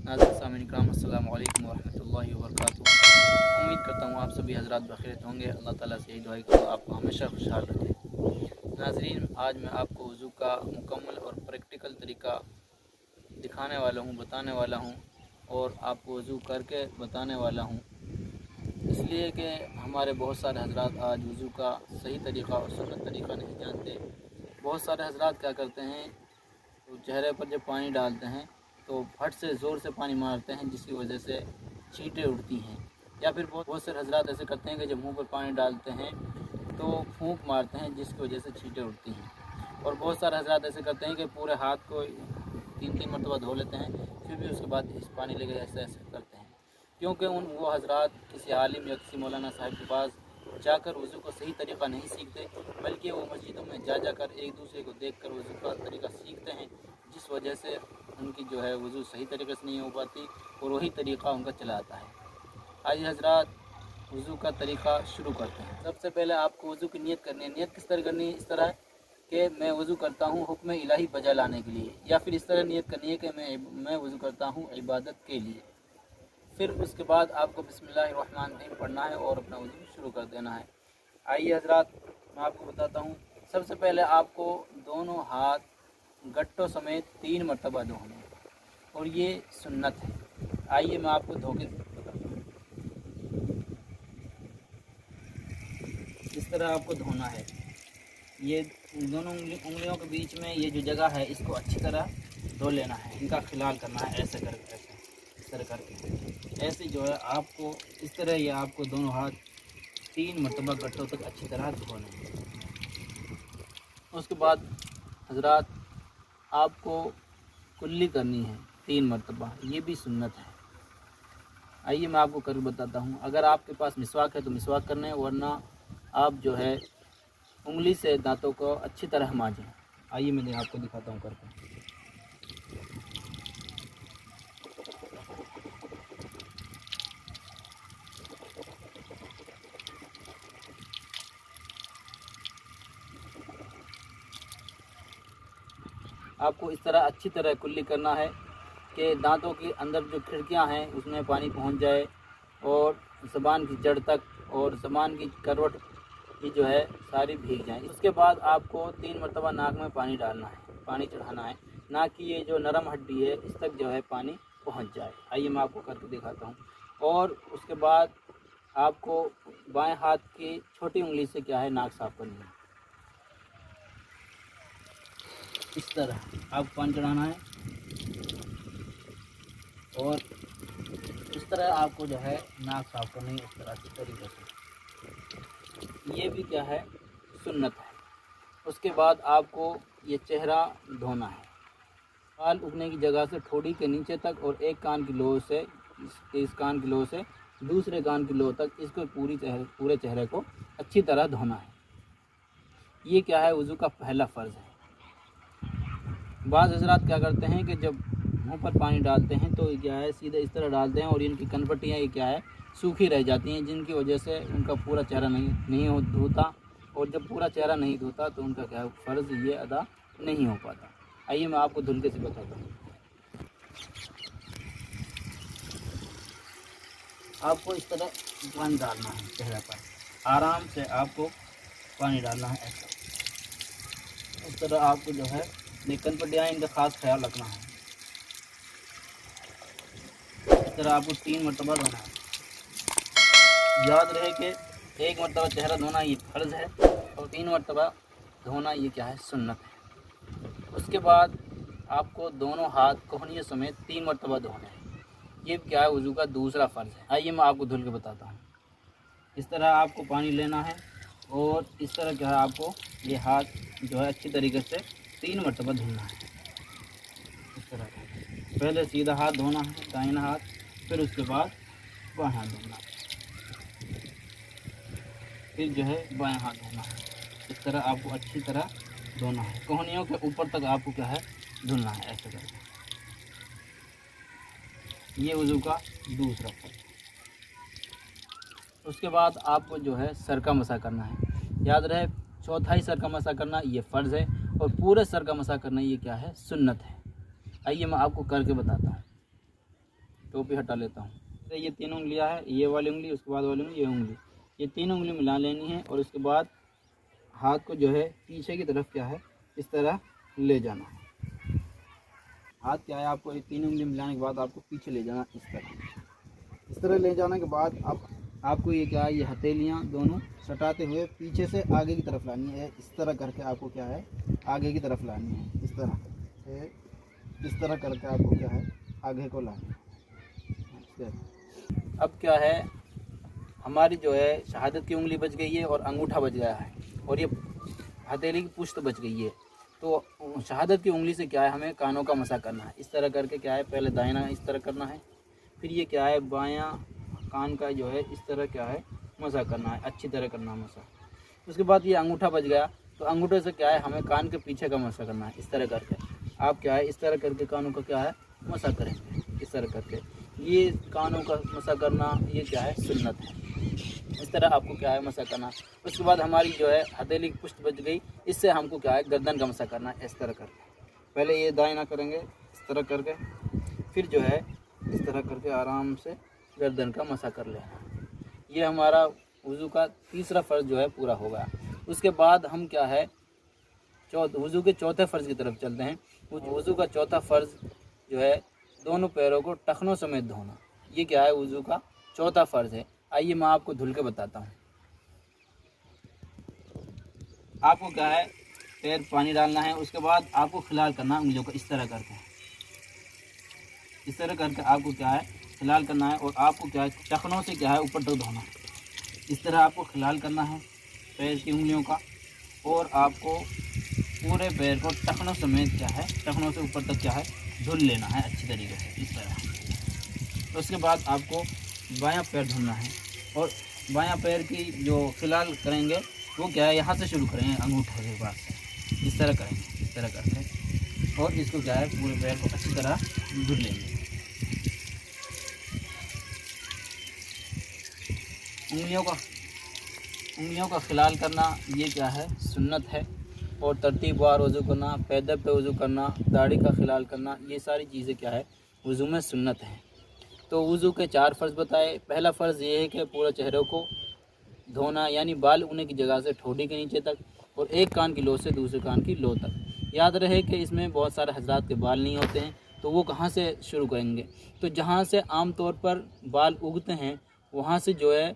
नाज़रीन सामीन इकराम अस्सलामु अलैकुम वरहमतुल्लाहि वबरकातुहू। उम्मीद करता हूँ आप सभी हज़रात बखैरियत होंगे। अल्लाह ताला से यही दुआ है कि आपको हमेशा खुशहाल रखे। नाज़रीन, आज मैं आपको वज़ू का मुकम्मल और प्रैक्टिकल तरीका दिखाने वाला हूँ, बताने वाला हूँ और आपको वज़ू करके बताने वाला हूँ। इसलिए कि हमारे बहुत सारे हज़रात आज वज़ू का सही तरीका और सुन्नत तरीका नहीं जानते। बहुत सारे हज़रात क्या करते हैं, तो चेहरे पर जब पानी डालते हैं तो फट से ज़ोर से पानी मारते हैं, जिसकी वजह से छींटें उड़ती हैं। या फिर बहुत सारे हज़रात ऐसे करते हैं कि जब मुंह पर पानी डालते हैं तो फूंक मारते हैं, जिसकी वजह से छींटें उड़ती हैं। और बहुत सारे हज़रात ऐसे करते हैं कि पूरे हाथ को 3-3 मरतबा धो लेते हैं, फिर भी उसके बाद इस पानी लेकर ऐसे ऐसे करते हैं। क्योंकि वो हज़रात किसी आलिम या किसी मौलाना साहब के पास जाकर वज़ू का सही तरीका नहीं सीखते, बल्कि वो मस्जिदों में जाकर एक दूसरे को देखकर वज़ू का तरीका सीखते हैं, जिस वजह से उनकी जो है वज़ू सही तरीके से नहीं हो पाती और वही तरीका उनका चला आता है। आइए हज़रात वज़ू का तरीका शुरू करते हैं। सबसे पहले आपको वज़ू की नियत करनी है। नियत किस तरह करनी है? इस तरह कि मैं वज़ू करता हूँ हुक्म इलाही बजा लाने के लिए, या फिर इस तरह नियत करनी है कि मैं वज़ू करता हूँ इबादत के लिए। फिर उसके बाद आपको बिस्मिल्लाहिर्रहमानिर्रहीम पढ़ना है और अपना वज़ू शुरू कर देना है। आइए हज़रात मैं आपको बताता हूँ। सबसे पहले आपको दोनों हाथ गट्टों समेत 3 मरतबा धोने हैं और ये सुन्नत है। आइए मैं आपको धो के बताता हूँ। इस तरह आपको धोना है। ये दोनों उंगलियों के बीच में ये जो जगह है, इसको अच्छी तरह धो लेना है। इनका खिलाल करना है, ऐसे करके, ऐसे इस तरह करके, ऐसे जो है आपको इस तरह ये आपको दोनों हाथ 3 मरतबा गट्टों तक अच्छी तरह धोने हैं। उसके बाद हज़रात आपको कुल्ली करनी है 3 मरतबा, ये भी सुन्नत है। आइए मैं आपको कर बताता हूँ। अगर आपके पास मिसवाक है तो मिसवाक करना है, वरना आप जो है उंगली से दांतों को अच्छी तरह मांजें। आइए मैं आपको दिखाता हूँ करके। आपको इस तरह अच्छी तरह कुल्ली करना है कि दांतों के अंदर जो खिड़कियां हैं उसमें पानी पहुंच जाए और ज़बान की जड़ तक और ज़बान की करवट की जो है सारी भीग जाए। उसके बाद आपको 3 मरतबा नाक में पानी डालना है, पानी चढ़ाना है। नाक की ये जो नरम हड्डी है इस तक जो है पानी पहुंच जाए। आइए मैं आपको करके दिखाता हूं। और उसके बाद आपको बाएं हाथ की छोटी उंगली से क्या है नाक साफ़ करनी है। इस तरह आपको पानी चढ़ाना है और इस तरह आपको जो है नाक साफ़ करनी है, इस तरह से तरीके से। ये भी क्या है? सुन्नत है। उसके बाद आपको ये चेहरा धोना है, बाल उगने की जगह से ठोड़ी के नीचे तक और एक कान की लो से इस कान की लो से दूसरे कान की लो तक, इसको पूरे चेहरे को अच्छी तरह धोना है। ये क्या है? वज़ू का पहला फ़र्ज़ है। बाज़ हज़रात क्या करते हैं कि जब मुंह पर पानी डालते हैं तो क्या है सीधे इस तरह डालते हैं और इनकी कनपट्टियाँ ये क्या है सूखी रह जाती हैं, जिनकी वजह से उनका पूरा चेहरा नहीं धोता। और जब पूरा चेहरा नहीं धोता तो उनका क्या है फ़र्ज़ ये अदा नहीं हो पाता। आइए मैं आपको धुलके से बताता हूँ। आपको इस तरह पानी डालना है चेहरे पर, आराम से आपको पानी डालना है ऐसा। इस तरह आपको जो है कनपट्टियाँ इनका ख़ास ख्याल रखना है। इस तरह आपको 3 मरतबा धोना है। याद रहे कि 1 मरतबा चेहरा धोना ये फ़र्ज़ है और 3 मरतबा धोना ये क्या है? सुन्नत है। उसके बाद आपको दोनों हाथ कोहनियों समेत 3 मरतबा धोना है। ये क्या है? वज़ू का दूसरा फ़र्ज़ है। आइए मैं आपको धुल के बताता हूँ। इस तरह आपको पानी लेना है और इस तरह क्या है आपको ये हाथ जो है अच्छी तरीके से 3 मरतबा धुलना है। इस तरह पहले सीधा हाथ धोना है, दाहिना हाथ, फिर उसके बाद बाएं हाथ धोना है, फिर जो है बाएं हाथ धोना है। इस तरह आपको अच्छी तरह धोना है। कोहनियों के ऊपर तक आपको क्या है धुलना है ऐसे करके। ये वज़ू का दूसरा फ़र्ज़। उसके बाद आपको जो है सर का मसा करना है। याद रहे चौथाई सर का मसा करना ये फ़र्ज़ है और पूरे सर का मसा करना ये क्या है? सुन्नत है। आइए मैं आपको करके बताता हूँ। टोपी हटा लेता हूँ। तो ये 3 उंगलियाँ है, ये वाली उंगली, उसके बाद वाली उंगली, ये उंगली, ये 3 उंगली मिला लेनी है। और उसके बाद हाथ को जो है पीछे की तरफ क्या है इस तरह ले जाना है। हाथ क्या है आपको ये 3 उंगली मिलाने के बाद आपको पीछे ले जाना, इस तरह ले जाने के बाद आपको ये क्या है, ये हथेलियाँ दोनों सटाते हुए पीछे से आगे की तरफ लानी है। इस तरह करके आपको क्या है आगे की तरफ लानी है, इस तरह करके आपको क्या है आगे को लाना है। अब क्या है हमारी जो है शहादत की उंगली बच गई है और अंगूठा बच गया है और ये हथेली की पुश्त बच गई है। तो शहादत की उंगली से क्या है हमें कानों का मसा करना है। इस तरह करके क्या है पहले दाहिना इस तरह करना है, फिर ये क्या है बायां कान का जो है इस तरह क्या है मसा करना है, अच्छी तरह करना है मसा। उसके बाद ये अंगूठा बच गया, तो अंगूठे से क्या है हमें कान के पीछे का मसा करना है। इस तरह करके आप क्या है इस तरह करके कानों का क्या है मसा करेंगे। इस तरह करके ये कानों का मसा करना ये क्या है सुन्नत है। इस तरह आपको क्या है मसा करना। उसके बाद हमारी जो है हथेली की पुश्त बच गई, इससे हमको क्या है गर्दन का मसा करना है। इस तरह करके पहले ये दाहिना करेंगे इस तरह करके, फिर जो है इस तरह करके आराम से गर्दन का मसा कर लेना। ये हमारा वज़ू का तीसरा फ़र्ज़ जो है पूरा हो गया। उसके बाद हम क्या है वज़ू के चौथे फ़र्ज़ की तरफ चलते हैं। वज़ू का चौथा फ़र्ज़ जो है दोनों पैरों को टखनों समेत धोना। ये क्या है वज़ू का चौथा फ़र्ज़ है। आइए मैं आपको धुल के बताता हूँ। आपको क्या है पैर पानी डालना है, उसके बाद आपको खिलाल करना है उंगलियों को इस तरह करके आपको क्या है खिलाल करना है। और आपको क्या है टखनों से क्या है ऊपर तक धोना। इस तरह आपको खिलाल करना है पैर की उंगलियों का, और आपको पूरे पैर को टखनों समेत क्या है टखनों से ऊपर तक क्या है धुल लेना है अच्छी तरीके से इस तरह। तो उसके बाद आपको बायां पैर धुलना है, और बायां पैर की जो खिलाल करेंगे वो क्या है यहाँ से शुरू करेंगे अंगूठे के बाद से इस तरह करेंगे इस तरह करके, और इसको क्या है पूरे पैर को अच्छी तरह धुल लेंगे। उंगलियों का खिलाल करना ये क्या है सुन्नत है। और तरतीबवार वज़ू करना, पैदल पे वज़ू करना, दाढ़ी का खिलाल करना, ये सारी चीज़ें क्या है वज़ू में सुन्नत है। तो वज़ू के 4 फ़र्ज़ बताए। पहला फ़र्ज़ ये है कि पूरे चेहरे को धोना, यानी बाल उगने की जगह से ठोड़ी के नीचे तक, और एक कान की लो से दूसरे कान की लो तक। याद रहे कि इसमें बहुत सारे हज़रात के बाल नहीं होते हैं, तो वो कहाँ से शुरू करेंगे, तो जहाँ से आम तौर पर बाल उगते हैं वहाँ से जो है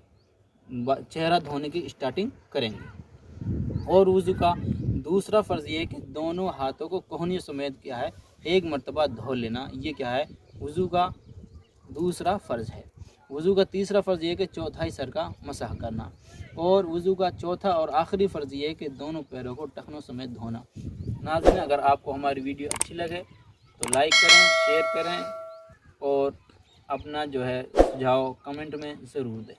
चेहरा धोने की स्टार्टिंग करेंगे। और वज़ू का दूसरा फ़र्ज़ ये है कि दोनों हाथों को कोहनी समेत क्या है एक मरतबा धो लेना। ये क्या है वज़ू का दूसरा फ़र्ज़ है। वज़ू का तीसरा फ़र्ज़ ये है कि चौथाई सर का मसाह करना। और वज़ू का चौथा और आखिरी फ़र्ज़ ये है कि दोनों पैरों को टखनों समेत धोना। नाज़रीन, अगर आपको हमारी वीडियो अच्छी लगे तो लाइक करें, शेयर करें, और अपना जो है सुझाव कमेंट में ज़रूर दें।